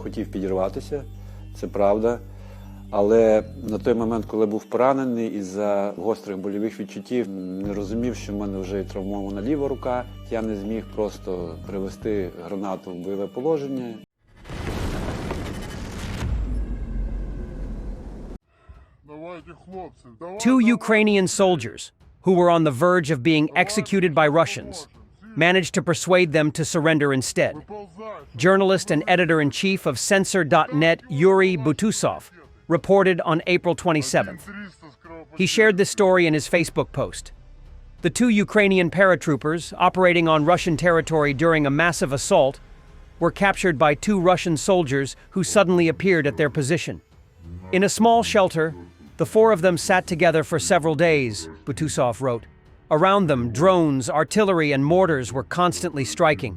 хотів підірватися, це правда. Але на той момент, коли був поранений, із-за гострих больових відчуттів, не розумів, що в мене вже травмована ліва рука. Я не зміг просто привести гранату в бойове положення. Two Ukrainian soldiers, who were on the verge of being executed by Russians, managed to persuade them to surrender instead. Journalist and editor-in-chief of Censor.net Yuri Butusov reported on April 27th. He shared this story in his Facebook post. The two Ukrainian paratroopers, operating on Russian territory during a massive assault, were captured by two Russian soldiers who suddenly appeared at their position. In a small shelter, the four of them sat together for several days, Butusov wrote. Around them, drones, artillery, and mortars were constantly striking.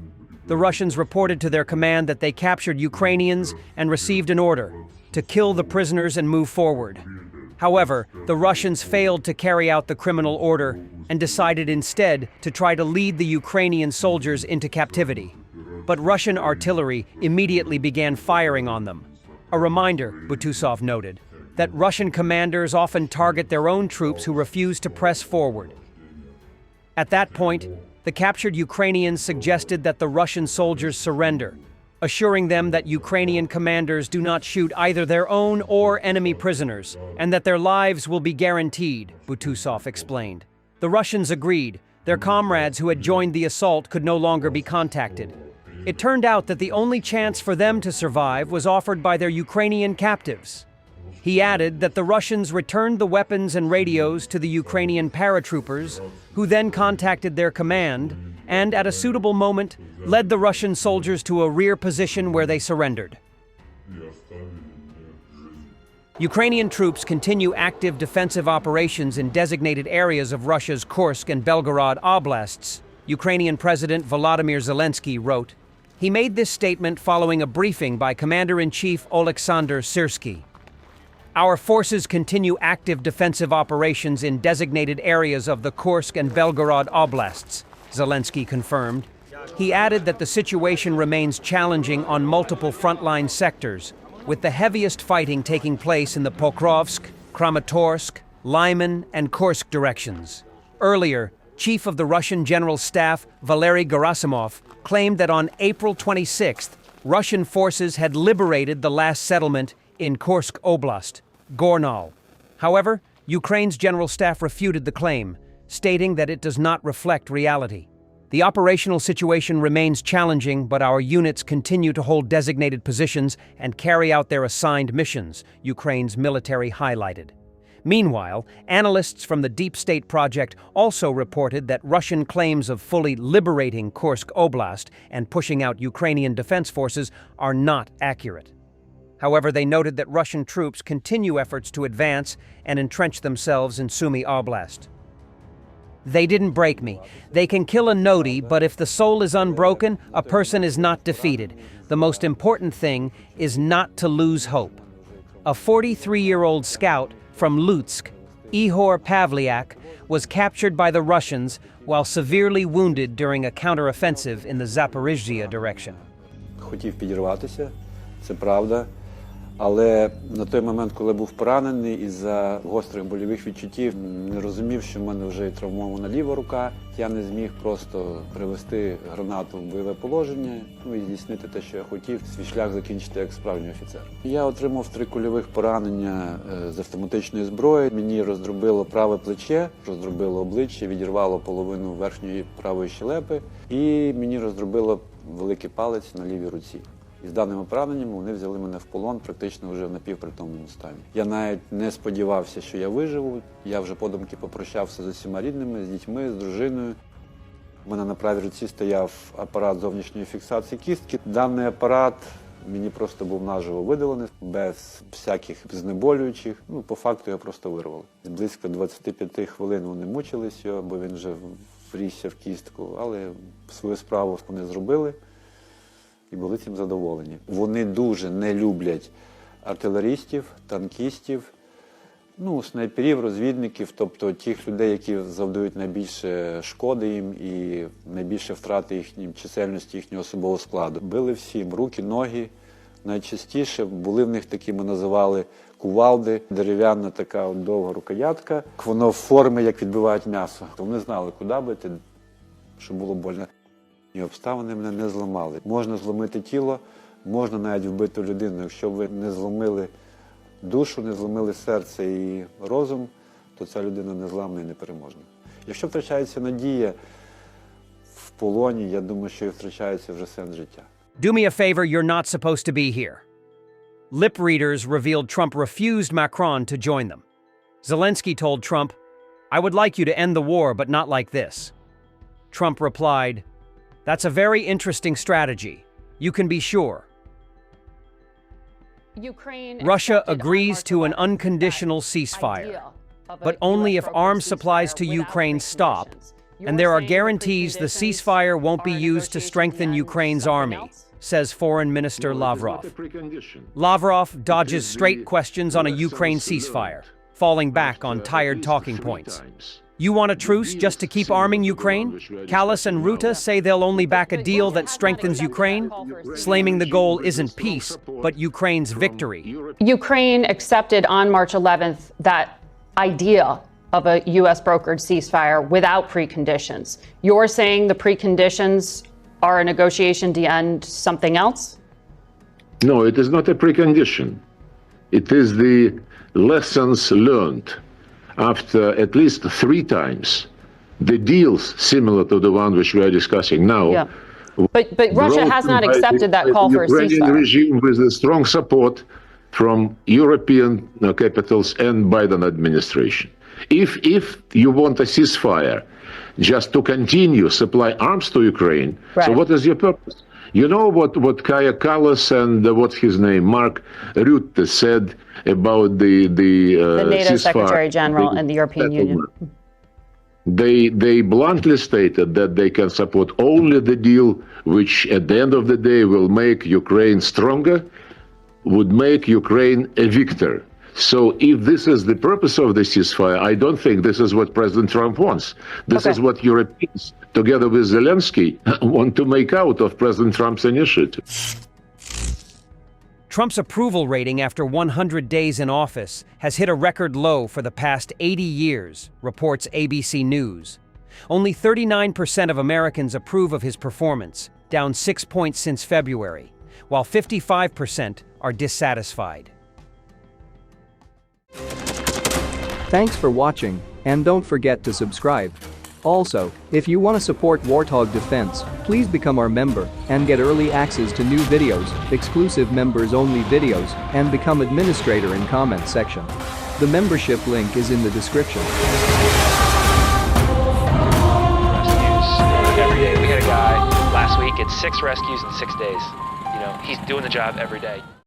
The Russians reported to their command that they captured Ukrainians and received an order to kill the prisoners and move forward. However, the Russians failed to carry out the criminal order and decided instead to try to lead the Ukrainian soldiers into captivity. But Russian artillery immediately began firing on them. A reminder, Butusov noted, that Russian commanders often target their own troops who refuse to press forward. At that point, the captured Ukrainians suggested that the Russian soldiers surrender, assuring them that Ukrainian commanders do not shoot either their own or enemy prisoners, and that their lives will be guaranteed, Butusov explained. The Russians agreed. Their comrades who had joined the assault could no longer be contacted. It turned out that the only chance for them to survive was offered by their Ukrainian captives. He added that the Russians returned the weapons and radios to the Ukrainian paratroopers, who then contacted their command, and at a suitable moment, led the Russian soldiers to a rear position where they surrendered. Ukrainian troops continue active defensive operations in designated areas of Russia's Kursk and Belgorod oblasts, Ukrainian President Volodymyr Zelensky wrote. He made this statement following a briefing by Commander-in-Chief Oleksandr Syrsky. Our forces continue active defensive operations in designated areas of the Kursk and Belgorod oblasts, Zelensky confirmed. He added that the situation remains challenging on multiple frontline sectors, with the heaviest fighting taking place in the Pokrovsk, Kramatorsk, Lyman, and Kursk directions. Earlier, Chief of the Russian General Staff Valery Gerasimov claimed that on April 26th, Russian forces had liberated the last settlement in Kursk Oblast, Gornal. However, Ukraine's General Staff refuted the claim, stating that it does not reflect reality. The operational situation remains challenging, but our units continue to hold designated positions and carry out their assigned missions, Ukraine's military highlighted. Meanwhile, analysts from the Deep State Project also reported that Russian claims of fully liberating Kursk Oblast and pushing out Ukrainian defense forces are not accurate. However, they noted that Russian troops continue efforts to advance and entrench themselves in Sumy Oblast. They didn't break me. They can kill a noti, but if the soul is unbroken, a person is not defeated. The most important thing is not to lose hope. A 43-year-old scout from Lutsk, Ihor Pavliak, was captured by the Russians while severely wounded during a counteroffensive in the Zaporizhzhia direction. Хотів підірватися, це правда. Але на той момент, коли був поранений, із-за гострих больових відчуттів, не розумів, що в мене вже травмована ліва рука. Я не зміг просто привести гранату в бойове положення, і здійснити те, що я хотів, свій шлях закінчити як справжній офіцер. Я отримав 3 кульових поранення з автоматичної зброї. Мені роздробило праве плече, роздробило обличчя, відірвало половину верхньої правої щелепи і мені роздробило великий палець на лівій руці. І з даними пораненнями вони взяли мене в полон практично вже в напівпритомному стані. Я навіть не сподівався, що я виживу. Я вже подумки попрощався з усіма рідними, з дітьми, з дружиною. У мене на правій руці стояв апарат зовнішньої фіксації кістки. Даний апарат мені просто був наживо видалений, без всяких знеболюючих. По факту його просто вирвали. Близько 25 хвилин вони мучились його, бо він вже врісся в кістку, але свою справу вони зробили. І були цим задоволені. Вони дуже не люблять артилерістів, танкістів, снайперів, розвідників, тобто тих людей, які завдають найбільше шкоди їм і найбільше втрати чисельності їхнього особового складу. Били всім руки, ноги, Найчастіше були в них такі, ми називали кувалди, дерев'яна така от довга рукоятка. Воно в формі, як відбивають м'ясо. Вони знали, куди бити, щоб було больно. І обставини мене не зламали. Можна зломити тіло, можна навіть вбити людину. Якщо ви не зломили душу, не зломили серце і розум, то ця людина незламна і непереможна. Якщо втрачається надія в полоні, я думаю, що і втрачається вже сенс життя. Do me a favor, you're not supposed to be here. Lip readers revealed Trump refused Macron to join them. Zelensky told Trump, "I would like you to end the war, but not like this." Trump replied, "That's a very interesting strategy. You can be sure." Russia agrees to an unconditional ceasefire, but only if arms supplies to Ukraine stop, and there are guarantees the ceasefire won't be used to strengthen Ukraine's army, says Foreign Minister Lavrov. Lavrov dodges straight questions on a Ukraine ceasefire, falling back on tired talking points. You want a truce just to keep arming Ukraine? Kallas and Ruta say they'll only back a deal that strengthens Ukraine? Slamming the goal isn't peace, but Ukraine's victory. Ukraine accepted on March 11th that idea of a U.S. brokered ceasefire without preconditions. You're saying the preconditions are a negotiation to end something else? No, it is not a precondition. It is the lessons learned after at least 3 times the deals similar to the one which we are discussing now. Yeah. But Russia has not accepted that call for a Ukrainian ceasefire. regime with a strong support from European capitals and Biden administration. If you want a ceasefire just to continue supply arms to Ukraine, so Right. what is your purpose? You know what Kaja Kallas and what's his name, Mark Rutte said about the NATO ceasefire. Secretary General and the European Union. They bluntly stated that they can support only the deal which at the end of the day will make Ukraine stronger, would make Ukraine a victor. So if this is the purpose of the ceasefire, I don't think this is what President Trump wants. This is what Europeans, together with Zelensky, want to make out of President Trump's initiative. Trump's approval rating after 100 days in office has hit a record low for the past 80 years, reports ABC News. Only 39% of Americans approve of his performance, down 6 points since February, while 55% are dissatisfied. Thanks for watching, and don't forget to subscribe. Also, if you want to support Warthog Defense, please become our member and get early access to new videos, exclusive members-only videos, and become administrator in comment section. The membership link is in the description. Rescues every day. We had a guy last week, it's 6 rescues in 6 days. You know, he's doing the job every day.